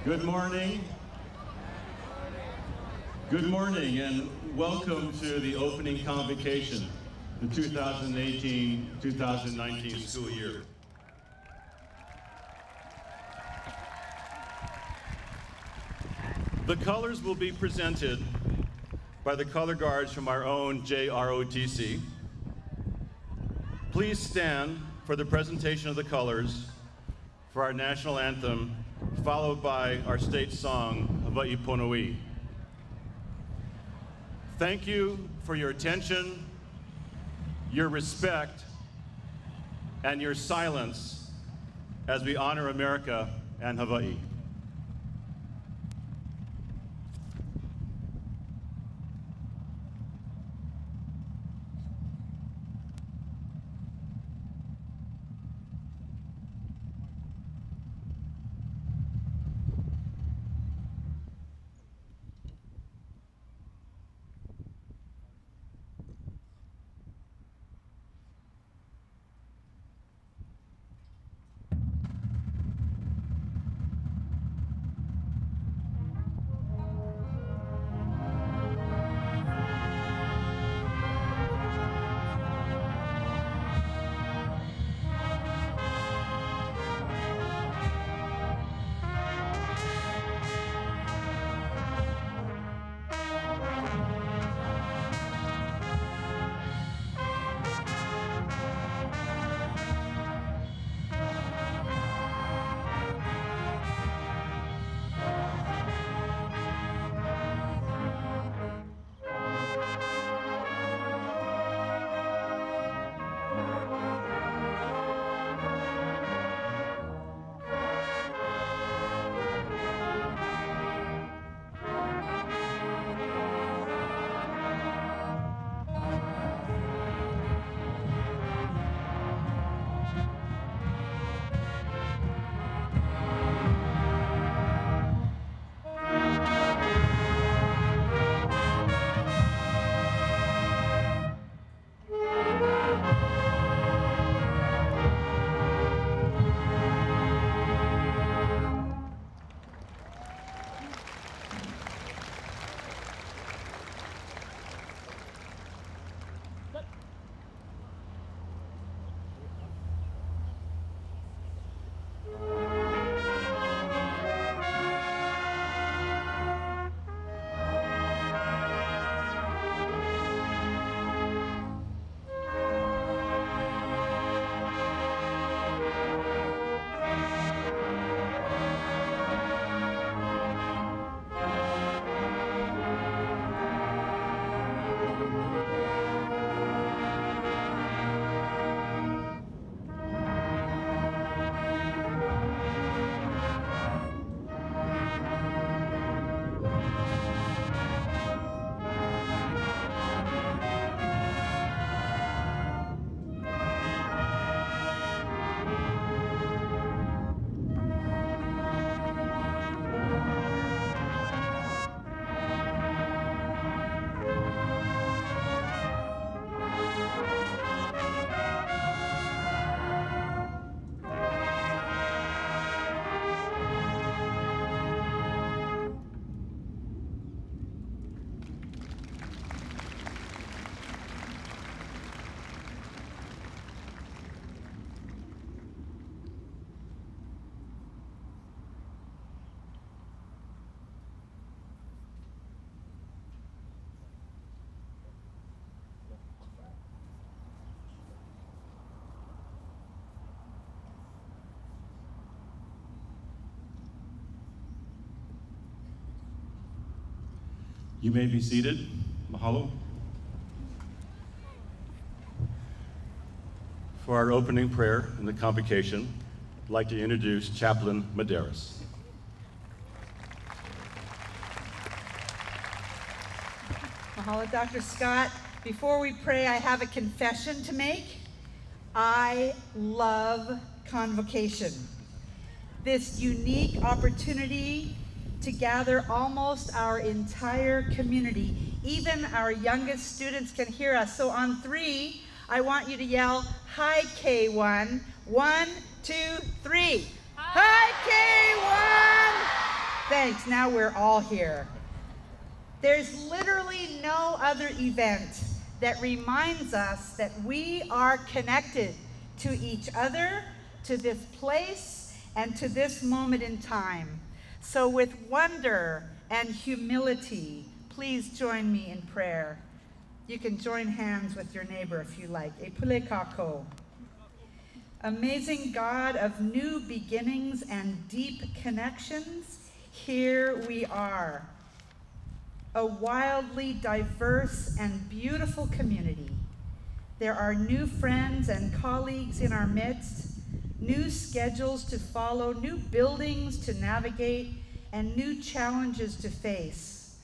Good morning. Good morning and welcome to the opening convocation, the 2018-2019 school year. The colors will be presented by the color guards from our own JROTC. Please stand for the presentation of the colors for our national anthem, followed by our state song, Hawaii Pono'i. Thank you for your attention, your respect, and your silence as we honor America and Hawaii. You may be seated. Mahalo. For our opening prayer in the convocation, I'd like to introduce Chaplain Medeiros. Mahalo, Dr. Scott. Before we pray, I have a confession to make. I love Convocation. This unique opportunity to gather almost our entire community. Even our youngest students can hear us. So on 3, I want you to yell, "Hi, K1." 1, 2, 3. Hi, K1! Thanks, now we're all here. There's literally no other event that reminds us that we are connected to each other, to this place, and to this moment in time. So with wonder and humility, please join me in prayer. You can join hands with your neighbor if you like. Epule kako. Amazing God of new beginnings and deep connections, here we are. A wildly diverse and beautiful community. There are new friends and colleagues in our midst, new schedules to follow, new buildings to navigate, and new challenges to face.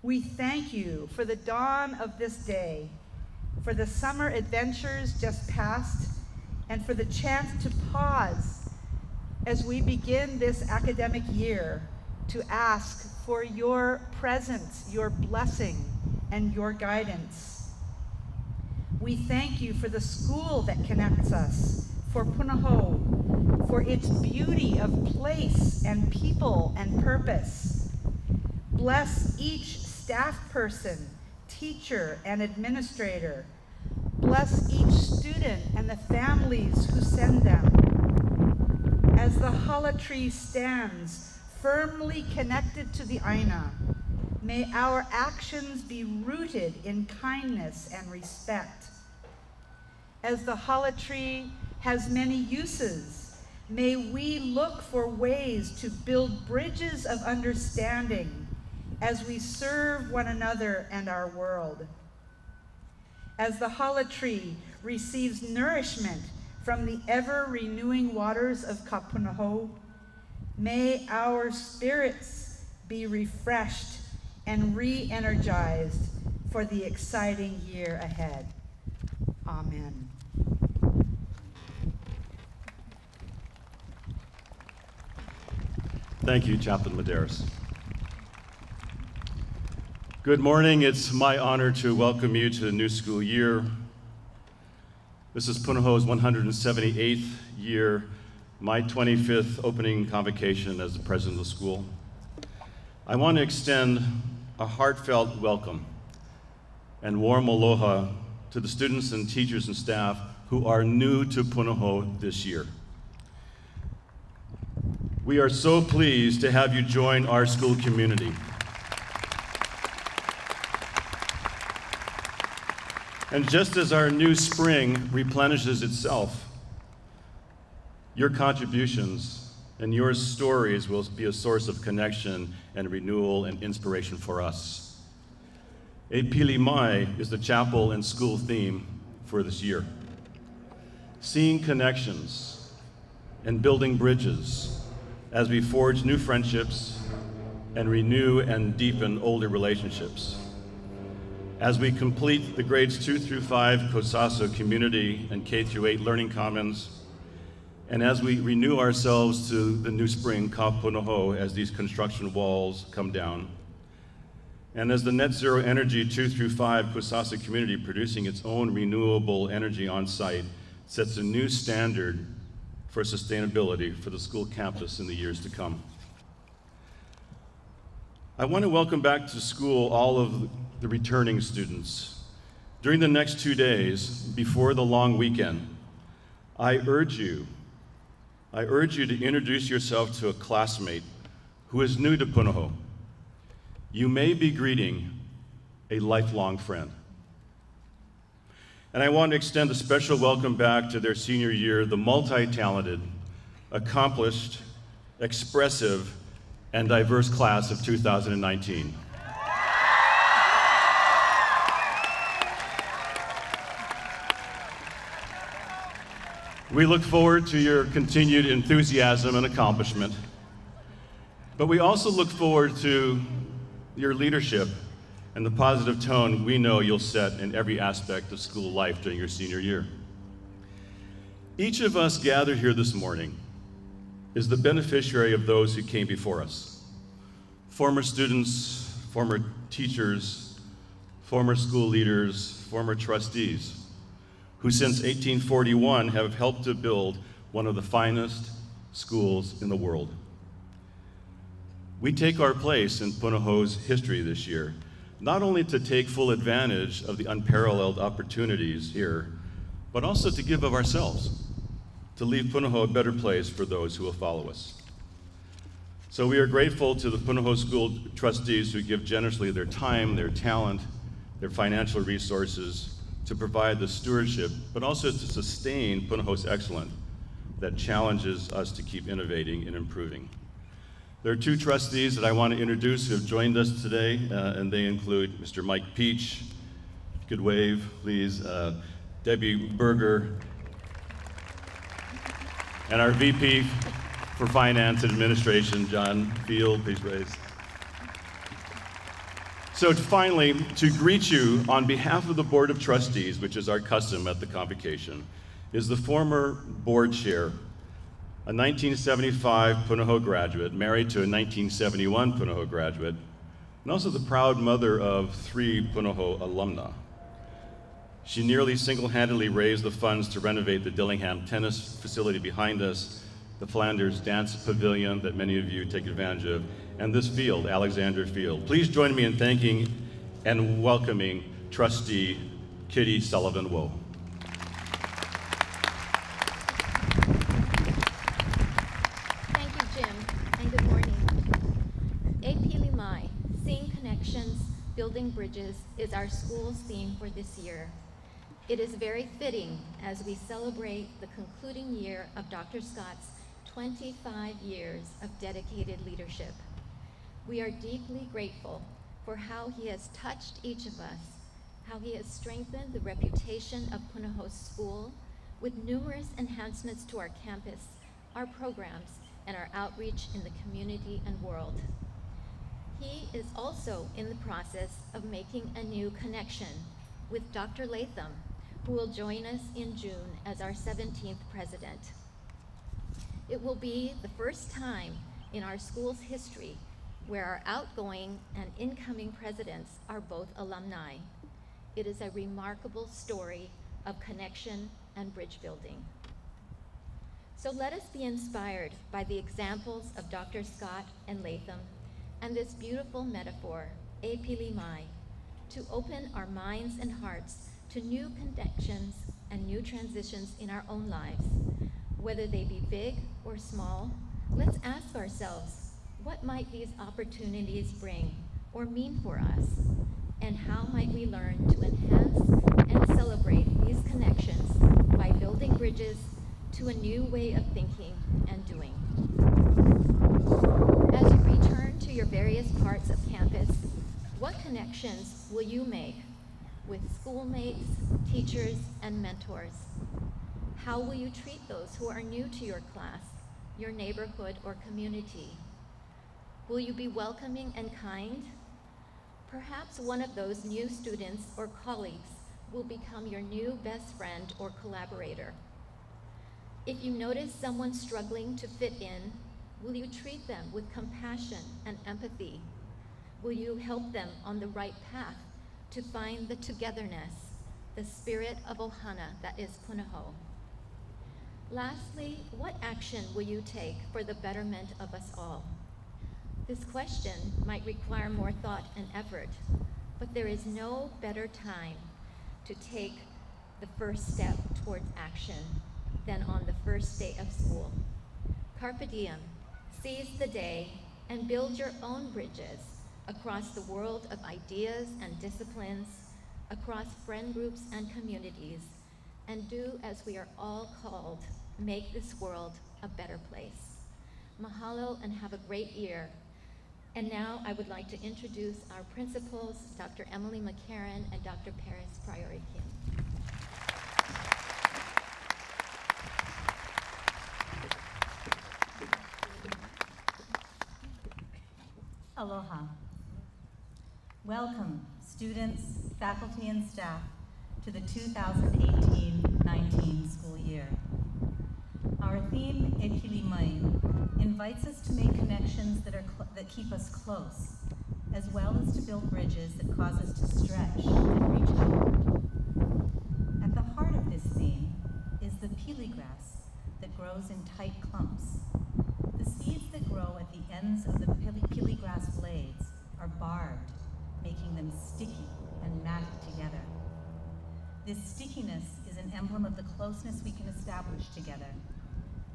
We thank you for the dawn of this day, for the summer adventures just passed, and for the chance to pause as we begin this academic year to ask for your presence, your blessing, and your guidance. We thank you for the school that connects us, for Punahou, for its beauty of place and people and purpose. Bless each staff person, teacher, and administrator. Bless each student and the families who send them. As the challah tree stands firmly connected to the Aina, may our actions be rooted in kindness and respect. As the challah tree has many uses, may we look for ways to build bridges of understanding as we serve one another and our world. As the challah tree receives nourishment from the ever-renewing waters of Kapunahou, may our spirits be refreshed and re-energized for the exciting year ahead. Amen. Thank you, Chaplain Medeiros. Good morning. It's my honor to welcome you to the new school year. This is Punahou's 178th year, my 25th opening convocation as the president of the school. I want to extend a heartfelt welcome and warm aloha to the students and teachers and staff who are new to Punahou this year. We are so pleased to have you join our school community. And just as our new spring replenishes itself, your contributions and your stories will be a source of connection and renewal and inspiration for us. E Pili Mai is the chapel and school theme for this year. Seeing connections and building bridges as we forge new friendships and renew and deepen older relationships. As we complete the grades 2 through 5 Kosaso community and K through 8 learning commons, and as we renew ourselves to the new spring, Ka Punahou, as these construction walls come down, and as the net zero energy 2 through 5 Kosaso community producing its own renewable energy on site sets a new standard for sustainability for the school campus in the years to come. I want to welcome back to school all of the returning students. During the next 2 days, before the long weekend, I urge you to introduce yourself to a classmate who is new to Punahou. You may be greeting a lifelong friend. And I want to extend a special welcome back to their senior year, the multi-talented, accomplished, expressive, and diverse class of 2019. We look forward to your continued enthusiasm and accomplishment, but we also look forward to your leadership and the positive tone we know you'll set in every aspect of school life during your senior year. Each of us gathered here this morning is the beneficiary of those who came before us. Former students, former teachers, former school leaders, former trustees, who since 1841 have helped to build one of the finest schools in the world. We take our place in Punahou's history this year, not only to take full advantage of the unparalleled opportunities here, but also to give of ourselves, to leave Punahou a better place for those who will follow us. So we are grateful to the Punahou School trustees who give generously their time, their talent, their financial resources to provide the stewardship, but also to sustain Punahou's excellence that challenges us to keep innovating and improving. There are two trustees that I want to introduce who have joined us today, and they include Mr. Mike Peach, if you could wave, please, Debbie Berger, and our VP for Finance and Administration, John Field, please raise. So finally, to greet you on behalf of the Board of Trustees, which is our custom at the Convocation, is the former board chair, a 1975 Punahou graduate, married to a 1971 Punahou graduate, and also the proud mother of 3 Punahou alumna. She nearly single-handedly raised the funds to renovate the Dillingham tennis facility behind us, the Flanders Dance Pavilion that many of you take advantage of, and this field, Alexander Field. Please join me in thanking and welcoming Trustee Kitty Sullivan-Woe. Thank you, Jim, and good morning. AP Limai, Seeing Connections, Building Bridges is our school's theme for this year. It is very fitting as we celebrate the concluding year of Dr. Scott's 25 years of dedicated leadership. We are deeply grateful for how he has touched each of us, how he has strengthened the reputation of Punahou School with numerous enhancements to our campus, our programs, and our outreach in the community and world. He is also in the process of making a new connection with Dr. Latham, who will join us in June as our 17th president. It will be the first time in our school's history where our outgoing and incoming presidents are both alumni. It is a remarkable story of connection and bridge building. So let us be inspired by the examples of Dr. Scott and Latham and this beautiful metaphor, AP Limai, to open our minds and hearts to new connections and new transitions in our own lives. Whether they be big or small, let's ask ourselves, what might these opportunities bring or mean for us? And how might we learn to enhance and celebrate these connections by building bridges to a new way of thinking and doing? As you return to your various parts of campus, what connections will you make with schoolmates, teachers, and mentors? How will you treat those who are new to your class, your neighborhood, or community? Will you be welcoming and kind? Perhaps one of those new students or colleagues will become your new best friend or collaborator. If you notice someone struggling to fit in, will you treat them with compassion and empathy? Will you help them on the right path to find the togetherness, the spirit of Ohana that is Punahou? Lastly, what action will you take for the betterment of us all? This question might require more thought and effort, but there is no better time to take the first step towards action than on the first day of school. Carpe diem, seize the day and build your own bridges across the world of ideas and disciplines, across friend groups and communities, and do as we are all called, make this world a better place. Mahalo and have a great year. And now I would like to introduce our principals, Dr. Emily McCarran and Dr. Paris Priori-Kim. Aloha. Welcome, students, faculty, and staff, to the 2018-19 school year. Our theme, Ekili Mai, invites us to make connections that keep us close, as well as to build bridges that cause us to stretch and reach outward. At the heart of this theme is the pili grass that grows in tight clumps. The seeds that grow at the ends of the pili them sticky and matted together. This stickiness is an emblem of the closeness we can establish together,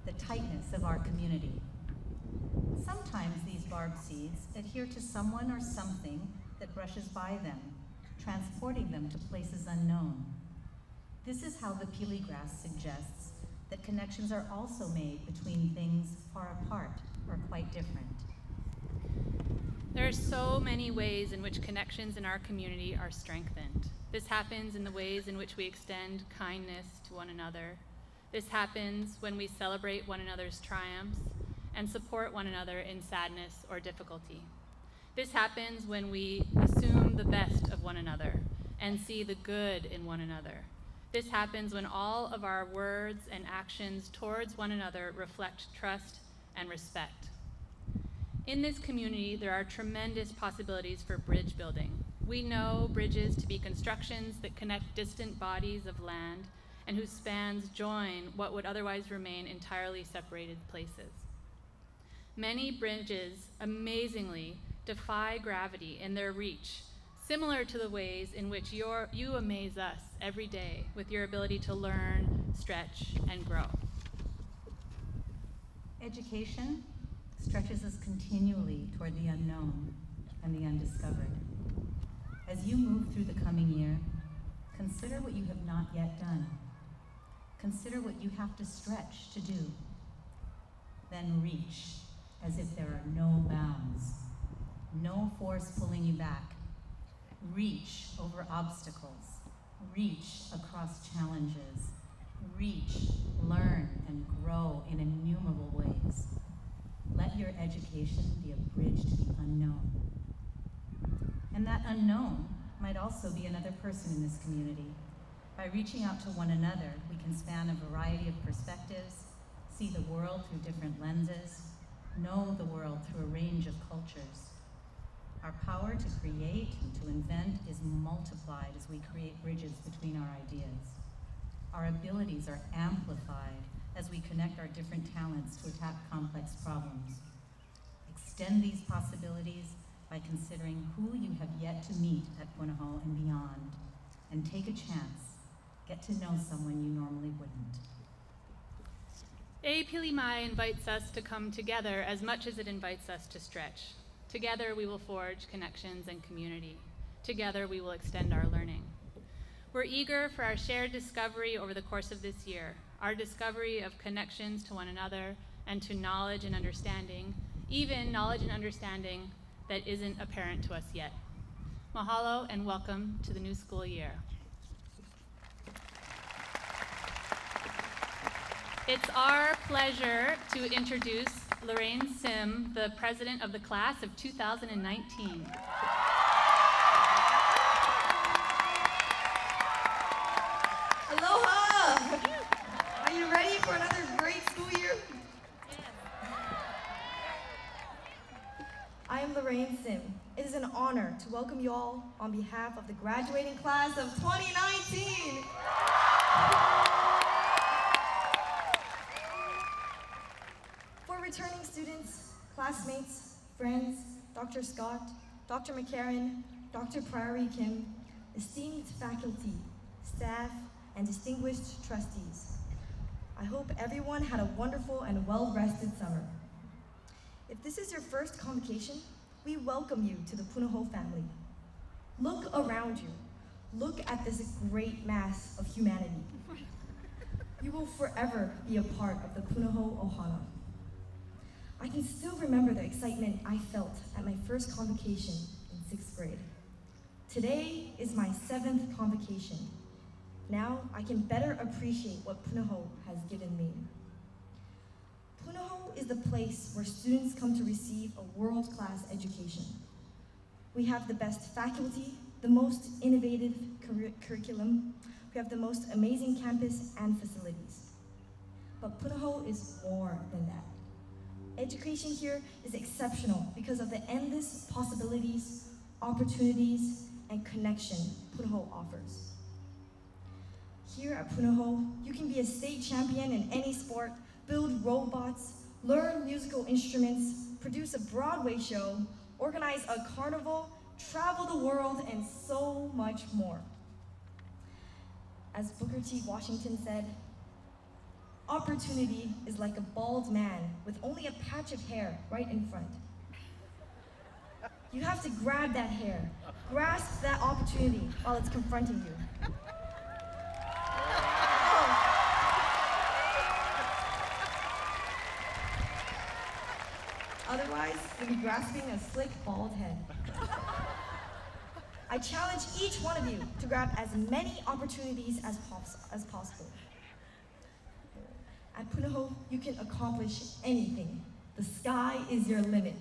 the tightness of our community. Sometimes these barbed seeds adhere to someone or something that brushes by them, transporting them to places unknown. This is how the pili grass suggests that connections are also made between things far apart or quite different. There are so many ways in which connections in our community are strengthened. This happens in the ways in which we extend kindness to one another. This happens when we celebrate one another's triumphs and support one another in sadness or difficulty. This happens when we assume the best of one another and see the good in one another. This happens when all of our words and actions towards one another reflect trust and respect. In this community, there are tremendous possibilities for bridge building. We know bridges to be constructions that connect distant bodies of land and whose spans join what would otherwise remain entirely separated places. Many bridges amazingly defy gravity in their reach, similar to the ways in which you amaze us every day with your ability to learn, stretch, and grow. Education stretches us continually toward the unknown and the undiscovered. As you move through the coming year, consider what you have not yet done. Consider what you have to stretch to do. Then reach as if there are no bounds, no force pulling you back. Reach over obstacles. Reach across challenges. Reach, learn, and grow in innumerable ways. Let your education be a bridge to the unknown. And that unknown might also be another person in this community. By reaching out to one another, we can span a variety of perspectives, see the world through different lenses, know the world through a range of cultures. Our power to create and to invent is multiplied as we create bridges between our ideas. Our abilities are amplified as we connect our different talents to attack complex problems. Extend these possibilities by considering who you have yet to meet at Punahou and beyond, and take a chance. Get to know someone you normally wouldn't. A Pili Mai invites us to come together as much as it invites us to stretch. Together we will forge connections and community. Together we will extend our learning. We're eager for our shared discovery over the course of this year, our discovery of connections to one another and to knowledge and understanding, even knowledge and understanding that isn't apparent to us yet. Mahalo and welcome to the new school year. It's our pleasure to introduce Lorraine Sim, the president of the class of 2019. Aloha! Are you ready for another great school year? Yes. I am Lorraine Sim. It is an honor to welcome you all on behalf of the graduating class of 2019. For returning students, classmates, friends, Dr. Scott, Dr. McCarran, Dr. Priory Kim, esteemed faculty, staff, and distinguished trustees, I hope everyone had a wonderful and well-rested summer. If this is your first convocation, we welcome you to the Punahou family. Look around you. Look at this great mass of humanity. You will forever be a part of the Punahou Ohana. I can still remember the excitement I felt at my first convocation in 6th grade. Today is my 7th convocation. Now I can better appreciate what Punahou has given me. Punahou is the place where students come to receive a world-class education. We have the best faculty, the most innovative curriculum, we have the most amazing campus and facilities. But Punahou is more than that. Education here is exceptional because of the endless possibilities, opportunities, and connection Punahou offers. Here at Punahou, you can be a state champion in any sport, build robots, learn musical instruments, produce a Broadway show, organize a carnival, travel the world, and so much more. As Booker T. Washington said, opportunity is like a bald man with only a patch of hair right in front. You have to grab that hair, grasp that opportunity while it's confronting you. Otherwise, you'll be grasping a slick, bald head. I challenge each one of you to grab as many opportunities as possible. At Punahou, you can accomplish anything. The sky is your limit.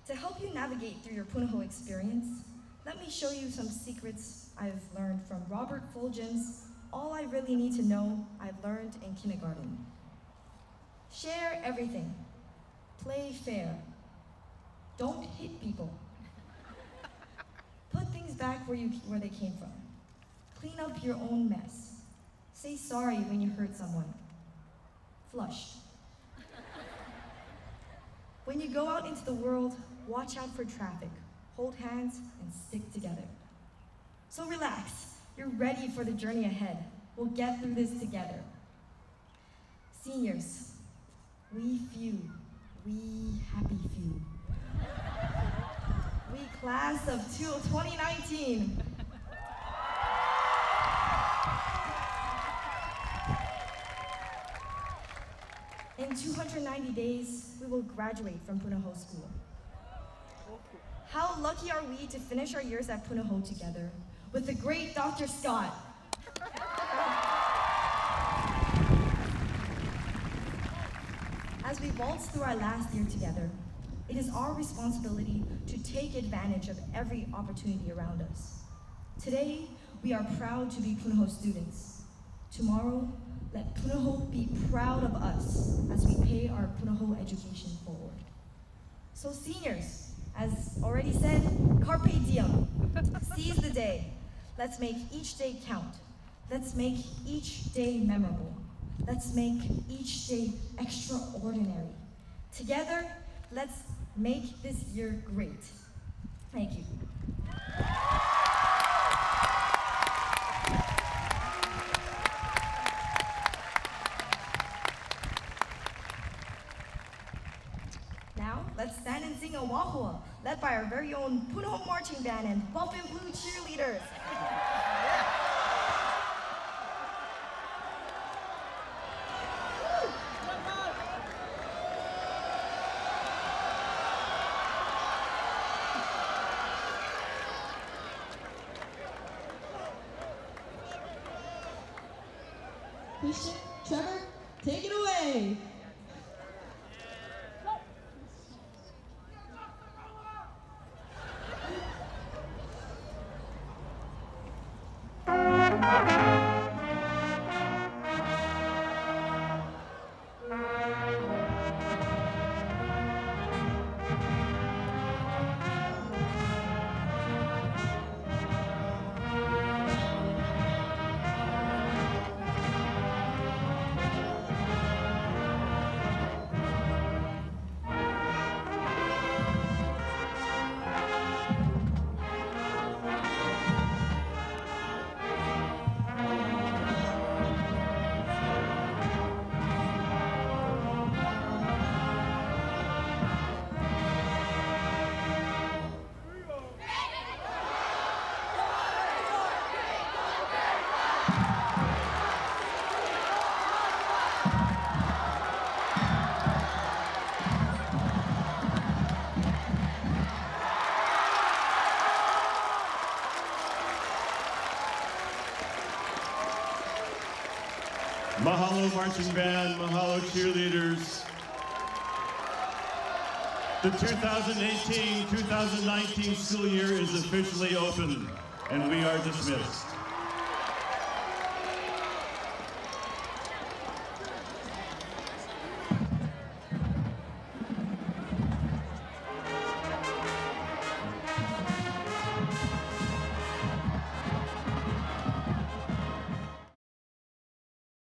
To help you navigate through your Punahou experience, let me show you some secrets I've learned from Robert Fulgen's All I Really Need to Know I've Learned in Kindergarten. Share everything. Play fair. Don't hit people. Put things back where they came from. Clean up your own mess. Say sorry when you hurt someone. Flush. When you go out into the world, watch out for traffic. Hold hands and stick together. So relax. You're ready for the journey ahead. We'll get through this together. Seniors, we few. We happy few. We class of 2019. In 290 days, we will graduate from Punahou School. How lucky are we to finish our years at Punahou together with the great Dr. Scott. As we waltz through our last year together, it is our responsibility to take advantage of every opportunity around us. Today, we are proud to be Punahou students. Tomorrow, let Punahou be proud of us as we pay our Punahou education forward. So seniors, as already said, carpe diem. Seize the day. Let's make each day count. Let's make each day memorable. Let's make each day extraordinary. Together, let's make this year great. Thank you. Now, let's stand and sing a wahua, led by our very own Punahou Marching Band and Bumpin' Blue cheerleaders. Christian, Trevor, take it away. Mahalo Marching Band, mahalo cheerleaders. The 2018-2019 school year is officially open, and we are dismissed.